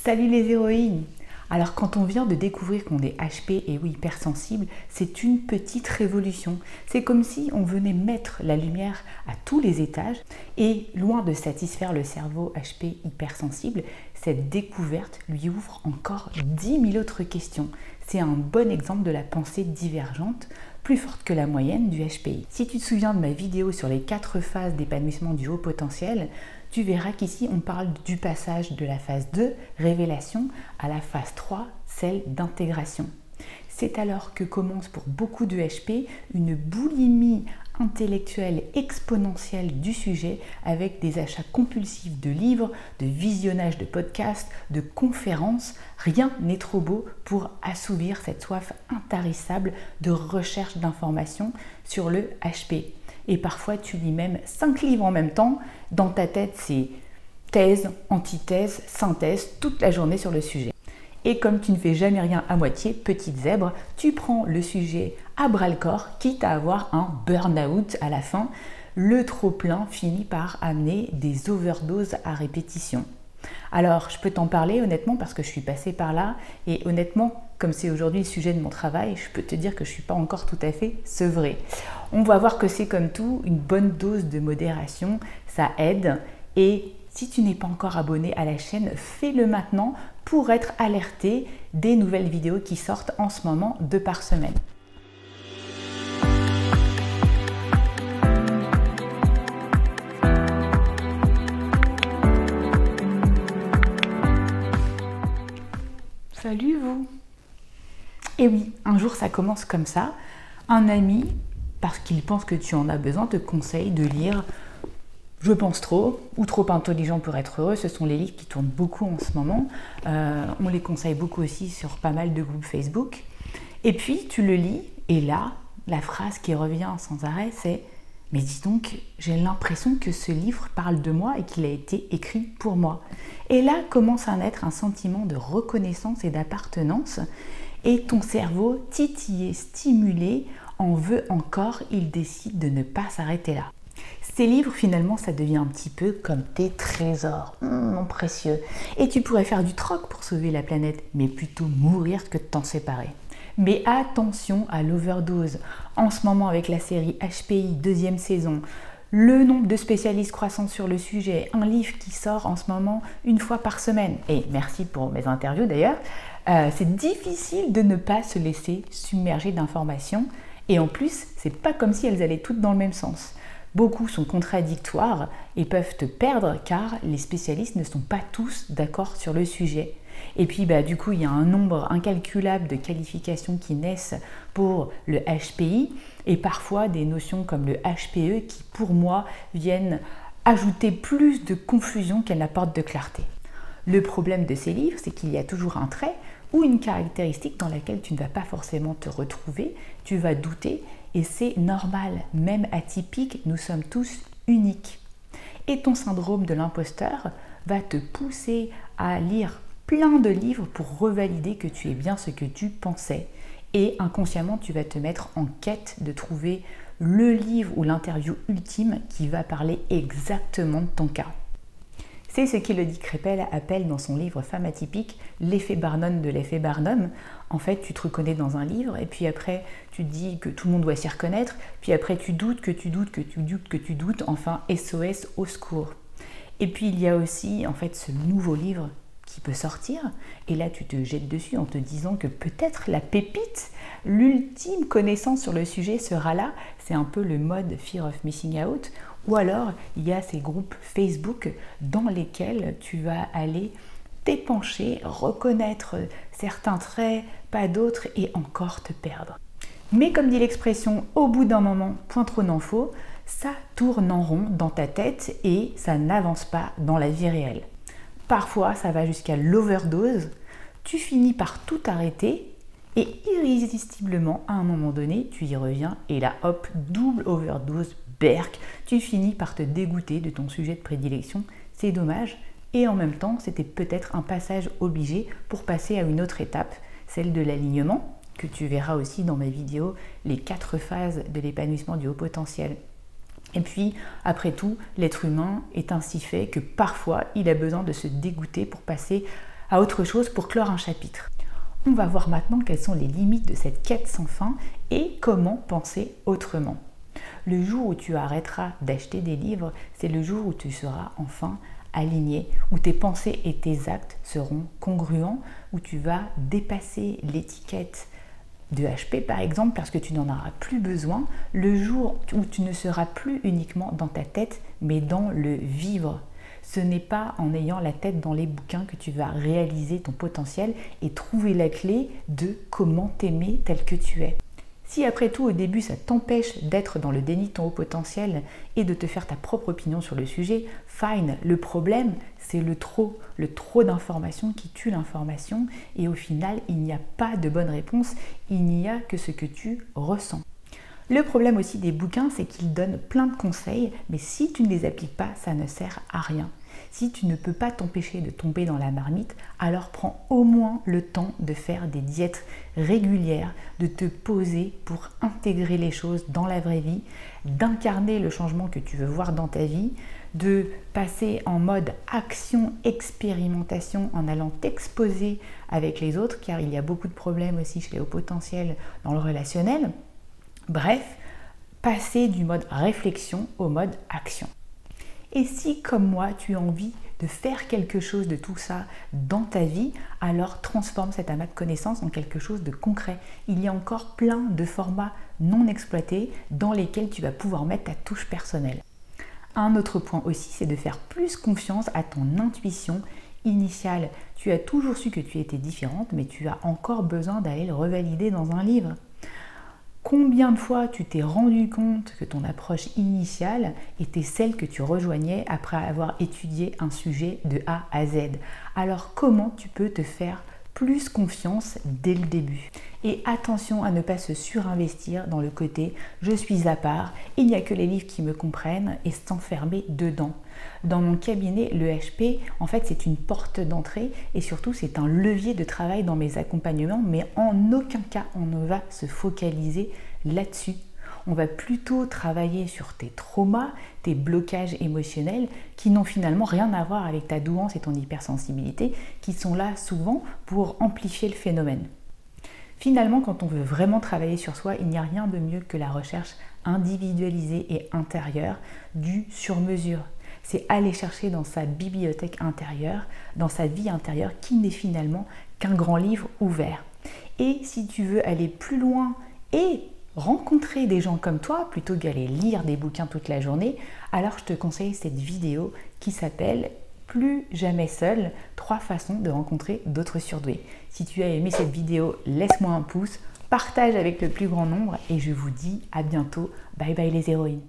Salut les héroïnes! Alors quand on vient de découvrir qu'on est HP et oui hypersensible, c'est une petite révolution. C'est comme si on venait mettre la lumière à tous les étages et loin de satisfaire le cerveau HP hypersensible, cette découverte lui ouvre encore 10 000 autres questions. C'est un bon exemple de la pensée divergente, plus forte que la moyenne du HPI. Si tu te souviens de ma vidéo sur les 4 phases d'épanouissement du haut potentiel, tu verras qu'ici on parle du passage de la phase 2, révélation, à la phase 3, celle d'intégration. C'est alors que commence pour beaucoup de HP une boulimie intellectuelle exponentielle du sujet avec des achats compulsifs de livres, de visionnage de podcasts, de conférences. Rien n'est trop beau pour assouvir cette soif intarissable de recherche d'informations sur le HP. Et parfois tu lis même 5 livres en même temps. Dans ta tête, c'est thèse, antithèse, synthèse, toute la journée sur le sujet. Et comme tu ne fais jamais rien à moitié, petite zèbre, tu prends le sujet à bras-le-corps, quitte à avoir un burn-out à la fin. Le trop-plein finit par amener des overdoses à répétition. Alors, je peux t'en parler honnêtement parce que je suis passée par là et honnêtement, comme c'est aujourd'hui le sujet de mon travail, je peux te dire que je ne suis pas encore tout à fait sevrée. On va voir que c'est comme tout, une bonne dose de modération, ça aide. Et si tu n'es pas encore abonné à la chaîne, fais-le maintenant pour être alerté des nouvelles vidéos qui sortent en ce moment 2 par semaine. Salut vous! Et oui, un jour ça commence comme ça. Un ami, parce qu'il pense que tu en as besoin, te conseille de lire Je pense trop ou Trop intelligent pour être heureux. Ce sont les livres qui tournent beaucoup en ce moment. On les conseille beaucoup aussi sur pas mal de groupes Facebook. Et puis tu le lis et là, la phrase qui revient sans arrêt, c'est « Mais dis donc, j'ai l'impression que ce livre parle de moi et qu'il a été écrit pour moi. » Et là commence à naître un sentiment de reconnaissance et d'appartenance. Et ton cerveau, titillé, stimulé, en veut encore, il décide de ne pas s'arrêter là. Ces livres, finalement, ça devient un petit peu comme tes trésors, mon précieux. Et tu pourrais faire du troc pour sauver la planète, mais plutôt mourir que de t'en séparer. Mais attention à l'overdose. En ce moment, avec la série HPI, 2e saison, le nombre de spécialistes croissant sur le sujet, un livre qui sort en ce moment 1 fois par semaine, et merci pour mes interviews d'ailleurs, c'est difficile de ne pas se laisser submerger d'informations, et en plus, c'est pas comme si elles allaient toutes dans le même sens. Beaucoup sont contradictoires et peuvent te perdre car les spécialistes ne sont pas tous d'accord sur le sujet. Et puis du coup, il y a un nombre incalculable de qualifications qui naissent pour le HPI et parfois des notions comme le HPE qui, pour moi, viennent ajouter plus de confusion qu'elles n'apportent de clarté. Le problème de ces livres, c'est qu'il y a toujours un trait ou une caractéristique dans laquelle tu ne vas pas forcément te retrouver, tu vas douter et c'est normal, même atypique, nous sommes tous uniques. Et ton syndrome de l'imposteur va te pousser à lire plein de livres pour revalider que tu es bien ce que tu pensais. Et inconsciemment, tu vas te mettre en quête de trouver le livre ou l'interview ultime qui va parler exactement de ton cas. C'est ce qu'Élodie Crépel appelle dans son livre Femme atypique l'effet Barnum de l'effet Barnum. En fait, tu te reconnais dans un livre et puis après, tu te dis que tout le monde doit s'y reconnaître. Puis après, tu doutes, que tu doutes, que tu doutes, que tu doutes. Enfin, SOS, au secours. Et puis, il y a aussi en fait ce nouveau livre qui peut sortir. Et là, tu te jettes dessus en te disant que peut-être la pépite, l'ultime connaissance sur le sujet sera là. C'est un peu le mode Fear of Missing Out. Ou alors, il y a ces groupes Facebook dans lesquels tu vas aller t'épancher, reconnaître certains traits, pas d'autres et encore te perdre. Mais comme dit l'expression, au bout d'un moment, point trop n'en faut, ça tourne en rond dans ta tête et ça n'avance pas dans la vie réelle. Parfois, ça va jusqu'à l'overdose, tu finis par tout arrêter et irrésistiblement, à un moment donné, tu y reviens et là, hop, double overdose, berk, tu finis par te dégoûter de ton sujet de prédilection, c'est dommage. Et en même temps, c'était peut-être un passage obligé pour passer à une autre étape, celle de l'alignement, que tu verras aussi dans mes vidéos, les 4 phases de l'épanouissement du haut potentiel. Et puis, après tout, l'être humain est ainsi fait que parfois, il a besoin de se dégoûter pour passer à autre chose pour clore un chapitre. On va voir maintenant quelles sont les limites de cette quête sans fin et comment penser autrement. Le jour où tu arrêteras d'acheter des livres, c'est le jour où tu seras enfin aligné, où tes pensées et tes actes seront congruents, où tu vas dépasser l'étiquette de HP par exemple parce que tu n'en auras plus besoin, le jour où tu ne seras plus uniquement dans ta tête mais dans le vivre. Ce n'est pas en ayant la tête dans les bouquins que tu vas réaliser ton potentiel et trouver la clé de comment t'aimer tel que tu es. Si après tout au début ça t'empêche d'être dans le déni de ton haut potentiel et de te faire ta propre opinion sur le sujet, fine. Le problème c'est le trop d'informations qui tue l'information et au final il n'y a pas de bonne réponse, il n'y a que ce que tu ressens. Le problème aussi des bouquins c'est qu'ils donnent plein de conseils mais si tu ne les appliques pas ça ne sert à rien. Si tu ne peux pas t'empêcher de tomber dans la marmite, alors prends au moins le temps de faire des diètes régulières, de te poser pour intégrer les choses dans la vraie vie, d'incarner le changement que tu veux voir dans ta vie, de passer en mode action-expérimentation en allant t'exposer avec les autres, car il y a beaucoup de problèmes aussi chez les hauts potentiels dans le relationnel. Bref, passer du mode réflexion au mode action. Et si, comme moi, tu as envie de faire quelque chose de tout ça dans ta vie, alors transforme cet amas de connaissances en quelque chose de concret. Il y a encore plein de formats non exploités dans lesquels tu vas pouvoir mettre ta touche personnelle. Un autre point aussi, c'est de faire plus confiance à ton intuition initiale. Tu as toujours su que tu étais différente, mais tu as encore besoin d'aller le revalider dans un livre. Combien de fois tu t'es rendu compte que ton approche initiale était celle que tu rejoignais après avoir étudié un sujet de A à Z? Alors comment tu peux te faire plus confiance dès le début? Et attention à ne pas se surinvestir dans le côté « je suis à part, il n'y a que les livres qui me comprennent » et s'enfermer dedans. Dans mon cabinet, le HP, en fait, c'est une porte d'entrée et surtout, c'est un levier de travail dans mes accompagnements, mais en aucun cas, on ne va se focaliser là-dessus. On va plutôt travailler sur tes traumas, tes blocages émotionnels qui n'ont finalement rien à voir avec ta douance et ton hypersensibilité, qui sont là souvent pour amplifier le phénomène. Finalement, quand on veut vraiment travailler sur soi, il n'y a rien de mieux que la recherche individualisée et intérieure du sur-mesure. C'est aller chercher dans sa bibliothèque intérieure, dans sa vie intérieure, qui n'est finalement qu'un grand livre ouvert. Et si tu veux aller plus loin et rencontrer des gens comme toi, plutôt qu'aller lire des bouquins toute la journée, alors je te conseille cette vidéo qui s'appelle « Plus jamais seul, 3 façons de rencontrer d'autres surdoués ». Si tu as aimé cette vidéo, laisse-moi un pouce, partage avec le plus grand nombre et je vous dis à bientôt. Bye bye les héroïnes.